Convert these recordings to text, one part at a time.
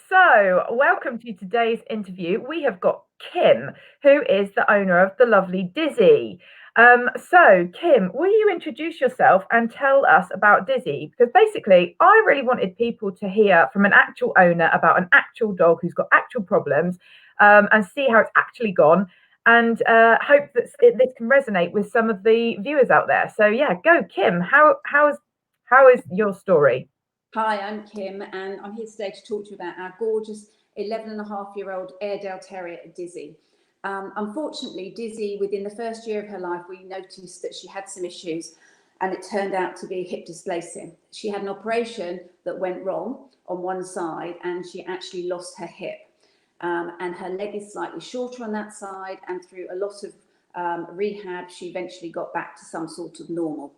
So welcome to today's interview. We have got Kim, who is the owner of the lovely Dizzy. So Kim, will you introduce yourself and tell us about Dizzy? Because basically, I really wanted people to hear from an actual owner about an actual dog who's got actual problems, and see how it's actually gone, and hope that this can resonate with some of the viewers out there. So yeah, go Kim. How is your story? Hi, I'm Kim, and I'm here today to talk to you about our gorgeous 11-and-a-half-year-old Airedale Terrier, Dizzy. Unfortunately, Dizzy, within the first year of her life, we noticed that she had some issues, and it turned out to be hip dysplasia. She had an operation that went wrong on one side, and she actually lost her hip. And her leg is slightly shorter on that side, and through a lot of rehab, she eventually got back to some sort of normal.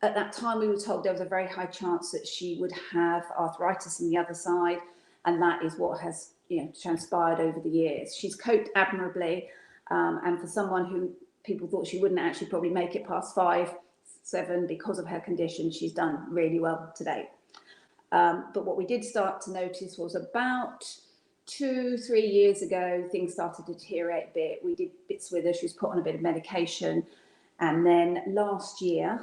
At that time, we were told there was a very high chance that she would have arthritis in the other side, and that is what has transpired over the years. She's coped admirably, and for someone who people thought she wouldn't actually probably make it past 5, 7 because of her condition, she's done really well to date. But what we did start to notice was about 2-3 years ago, things started to deteriorate a bit. We did bits with her. She was put on a bit of medication. And then last year,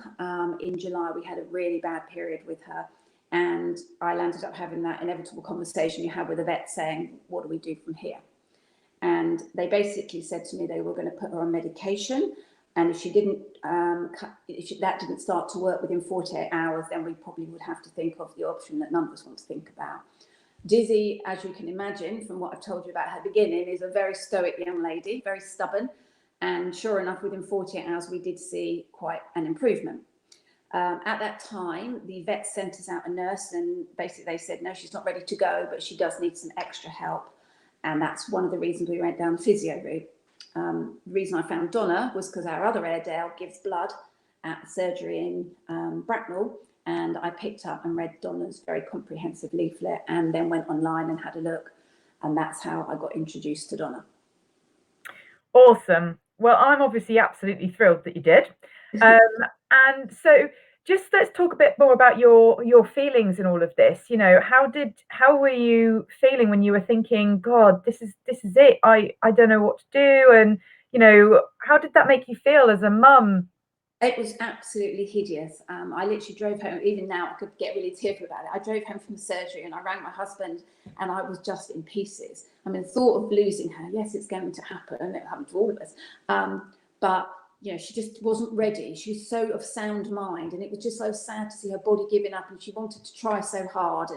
in July, we had a really bad period with her. And I landed up having that inevitable conversation you have with a vet saying, what do we do from here? And they basically said to me they were going to put her on medication. And if she didn't, that didn't start to work within 48 hours, then we probably would have to think of the option that none of us want to think about. Dizzy, as you can imagine, from what I've told you about her beginning, is a very stoic young lady, very stubborn. And sure enough, within 48 hours, we did see quite an improvement. At that time, the vet sent us out a nurse, and basically they said, no, she's not ready to go, but she does need some extra help. And that's one of the reasons we went down the physio route. The reason I found Donna was because our other Airedale gives blood at the surgery in Bracknell. And I picked up and read Donna's very comprehensive leaflet and then went online and had a look. And that's how I got introduced to Donna. Awesome. Well, I'm obviously absolutely thrilled that you did. And so just let's talk a bit more about your feelings in all of this. How were you feeling when you were thinking, God, this is it. I don't know what to do. And, how did that make you feel as a mum? It was absolutely hideous. I literally drove home. Even now, I could get really tearful about it. I drove home from the surgery and I rang my husband and I was just in pieces. I mean, the thought of losing her, yes, it's going to happen. It happened to all of us. But, she just wasn't ready. She was so of sound mind, and it was just so sad to see her body giving up, and she wanted to try so hard.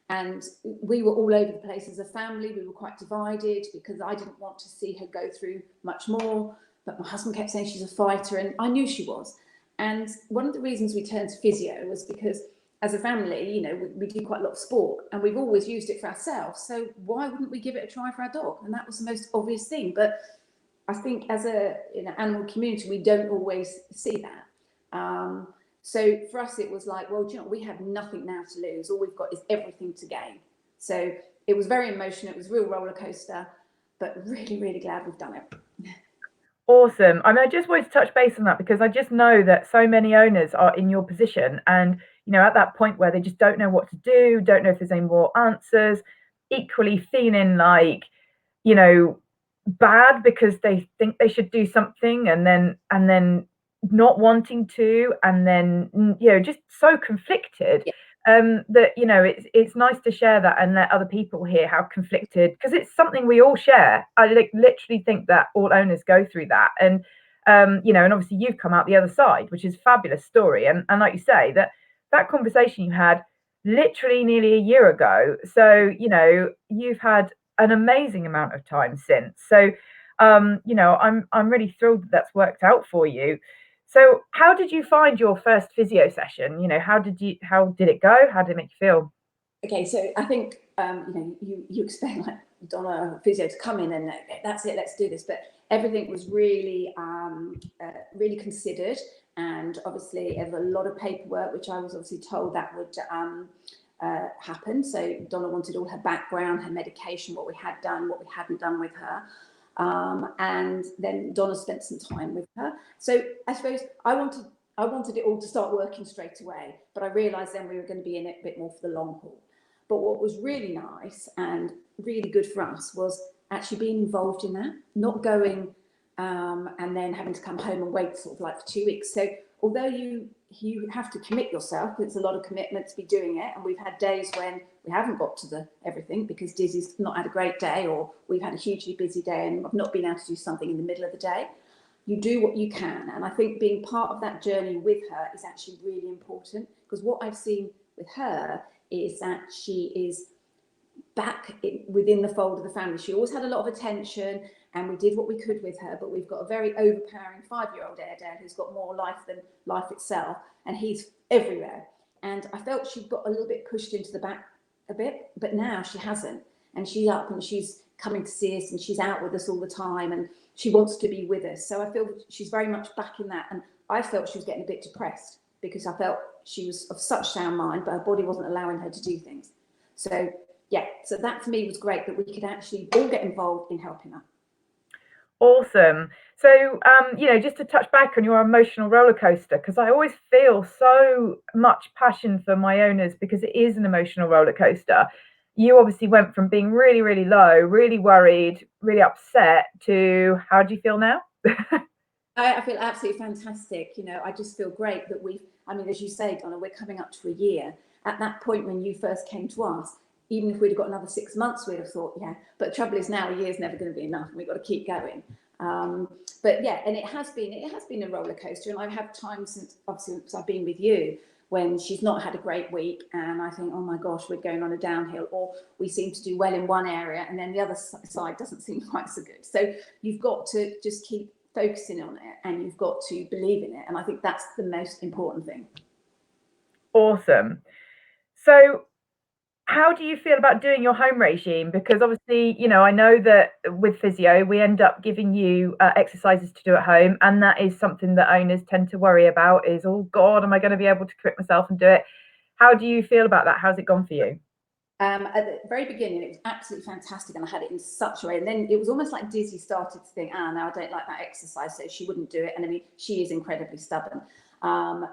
And we were all over the place as a family. We were quite divided because I didn't want to see her go through much more. But my husband kept saying she's a fighter, and I knew she was. And one of the reasons we turned to physio was because as a family, we do quite a lot of sport and we've always used it for ourselves. So why wouldn't we give it a try for our dog? And that was the most obvious thing. But I think as a animal community, we don't always see that. So for us, it was like, well, we have nothing now to lose. All we've got is everything to gain. So it was very emotional. It was a real roller coaster, but really, really glad we've done it. Awesome. I mean, I just wanted to touch base on that because I just know that so many owners are in your position and, at that point where they just don't know what to do, don't know if there's any more answers, equally feeling like, bad because they think they should do something and then not wanting to, and then, just so conflicted. Yeah. That it's nice to share that and let other people hear how conflicted, because it's something we all share. I literally think that all owners go through that, and and obviously you've come out the other side, which is a fabulous story. And like you say, that conversation you had literally nearly a year ago, so you've had an amazing amount of time since. So I'm really thrilled that that's worked out for you. So how did you find your first physio session? How did it go? How did it make you feel? Okay, so I think you expect like Donna physio to come in and that's it, let's do this. But everything was really really considered, and obviously there was a lot of paperwork, which I was obviously told that would happen. So Donna wanted all her background, her medication, what we had done, what we hadn't done with her. And then Donna spent some time with her. So I suppose I wanted it all to start working straight away, but I realised then we were going to be in it a bit more for the long haul. But what was really nice and really good for us was actually being involved in that, not going and then having to come home and wait sort of like for 2 weeks. So although you have to commit yourself, it's a lot of commitment to be doing it, and we've had days when we haven't got to the everything because Dizzy's not had a great day, or we've had a hugely busy day and I've not been able to do something in the middle of the day. You do what you can, and I think being part of that journey with her is actually really important, because what I've seen with her is that she is back within the fold of the family. She always had a lot of attention and we did what we could with her, but we've got a very overpowering 5-year-old Airedale who's got more life than life itself, and he's everywhere. And I felt she got a little bit pushed into the back a bit, but now she hasn't, and she's up and she's coming to see us and she's out with us all the time and she wants to be with us. So I feel she's very much back in that, and I felt she was getting a bit depressed because I felt she was of such sound mind, but her body wasn't allowing her to do things. So yeah, so that for me was great, that we could actually all get involved in helping her. Awesome. So, just to touch back on your emotional roller coaster, because I always feel so much passion for my owners because it is an emotional roller coaster. You obviously went from being really, really low, really worried, really upset to how do you feel now? I feel absolutely fantastic. I just feel great that as you say, Donna, we're coming up to a year. At that point when you first came to us, even if we'd have got another 6 months, we'd have thought, yeah. But the trouble is now a year's never going to be enough, and we've got to keep going. But yeah, and it has been a roller coaster. And I've had times since I've been with you when she's not had a great week, and I think, oh my gosh, we're going on a downhill, or we seem to do well in one area, and then the other side doesn't seem quite so good. So you've got to just keep focusing on it, and you've got to believe in it. And I think that's the most important thing. Awesome. So how do you feel about doing your home regime? Because obviously, I know that with physio, we end up giving you exercises to do at home. And that is something that owners tend to worry about is, oh God, am I going to be able to commit myself and do it? How do you feel about that? How's it gone for you? At the very beginning, it was absolutely fantastic, and I had it in such a way. And then it was almost like Dizzy started to think, now I don't like that exercise, so she wouldn't do it. And I mean, she is incredibly stubborn.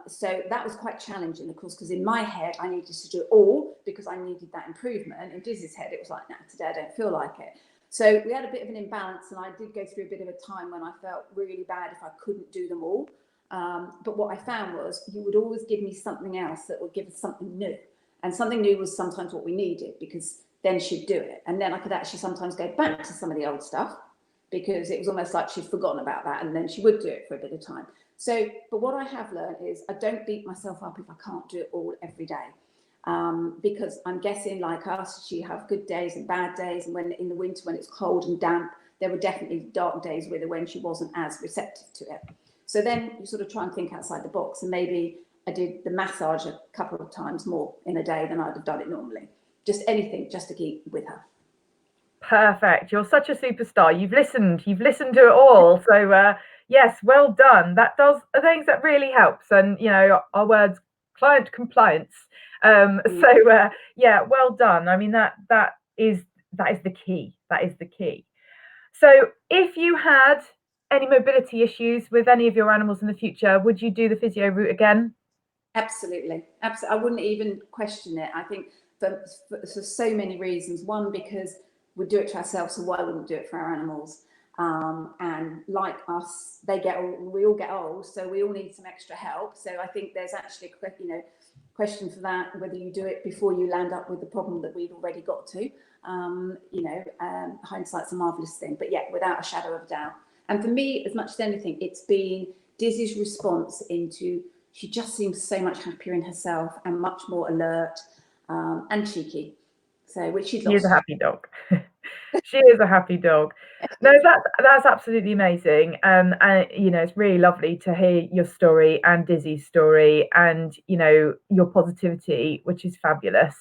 So that was quite challenging, of course, because in my head, I needed to do it all because I needed that improvement. In Dizzy's head, it was like, today I don't feel like it. So we had a bit of an imbalance, and I did go through a bit of a time when I felt really bad if I couldn't do them all. But what I found was you would always give me something else that would give us something new. And something new was sometimes what we needed, because then she'd do it. And then I could actually sometimes go back to some of the old stuff, because it was almost like she'd forgotten about that, and then she would do it for a bit of time. So, but what I have learned is I don't beat myself up if I can't do it all every day. Because I'm guessing, like us, she have good days and bad days. And when in the winter, when it's cold and damp, there were definitely dark days with her when she wasn't as receptive to it. So then you sort of try and think outside the box, and maybe I did the massage a couple of times more in a day than I'd have done it normally. Just anything, just to keep with her. Perfect. You're such a superstar. You've listened to it all. So yes, well done. That does things that really helps. And our words, client compliance. So yeah, well done. I mean that is the key. That is the key. So if you had any mobility issues with any of your animals in the future, would you do the physio route again? Absolutely. I wouldn't even question it. I think for so many reasons. One, because we do it to ourselves, so why wouldn't we do it for our animals? And like us, we all get old, so we all need some extra help. So I think there's actually a question for that, whether you do it before you land up with the problem that we've already got to. Hindsight's a marvelous thing, but yeah, without a shadow of a doubt. And for me, as much as anything, it's been Dizzy's response into, she just seems so much happier in herself and much more alert and cheeky. So, which she'd lost. She is a happy dog. She is a happy dog. No, that's absolutely amazing. And it's really lovely to hear your story and Dizzy's story, and your positivity, which is fabulous.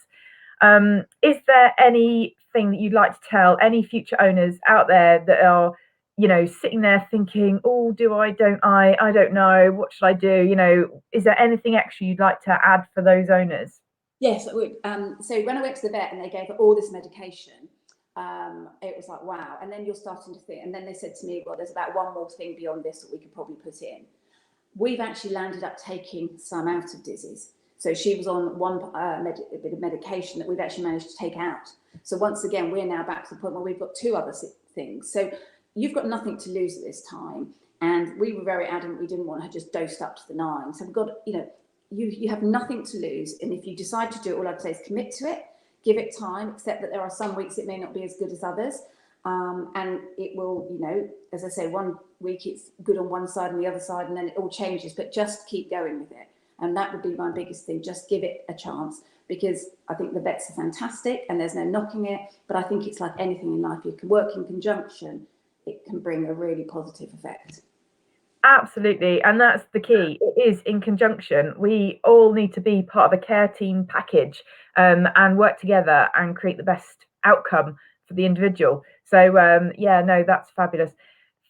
Is there anything that you'd like to tell any future owners out there that are sitting there thinking, oh, don't know, what should I do? Is there anything extra you'd like to add for those owners? Yes, I would. So when I went to the vet and they gave her all this medication, it was like, wow. And then you're starting to think, and then they said to me, well, there's about one more thing beyond this that we could probably put in. We've actually landed up taking some out of Dizzy's. So she was on one bit of medication that we've actually managed to take out. So once again, we're now back to the point where we've got 2 other things. So you've got nothing to lose at this time. And we were very adamant we didn't want her just dosed up to the 9. So we've got, you have nothing to lose. And if you decide to do it, all I'd say is commit to it, give it time, accept that there are some weeks it may not be as good as others. And it will, as I say, one week it's good on one side and the other side, and then it all changes, but just keep going with it. And that would be my biggest thing. Just give it a chance, because I think the vets are fantastic and there's no knocking it. But I think it's like anything in life. You can work in conjunction. It can bring a really positive effect. Absolutely. And that's the key. It is in conjunction. We all need to be part of a care team package, and work together and create the best outcome for the individual. So yeah, no, that's fabulous.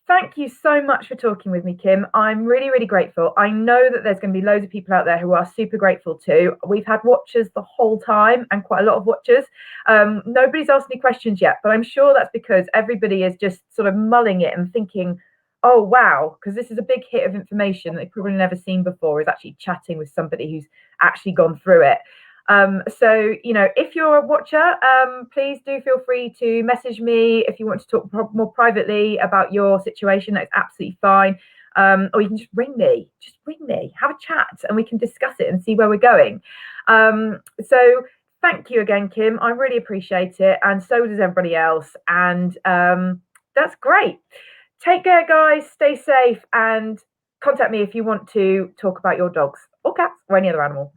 Thank you so much for talking with me, Kim. I'm really, really grateful. I know that there's going to be loads of people out there who are super grateful too. We've had watchers the whole time, and quite a lot of watchers. Nobody's asked any questions yet, but I'm sure that's because everybody is just sort of mulling it and thinking, oh, wow, because this is a big hit of information that they've probably never seen before, is actually chatting with somebody who's actually gone through it. So, if you're a watcher, please do feel free to message me if you want to talk more privately about your situation. That's absolutely fine. Or you can just ring me, have a chat, and we can discuss it and see where we're going. So thank you again, Kim. I really appreciate it. And so does everybody else. And that's great. Take care, guys. Stay safe, and contact me if you want to talk about your dogs or cats or any other animal.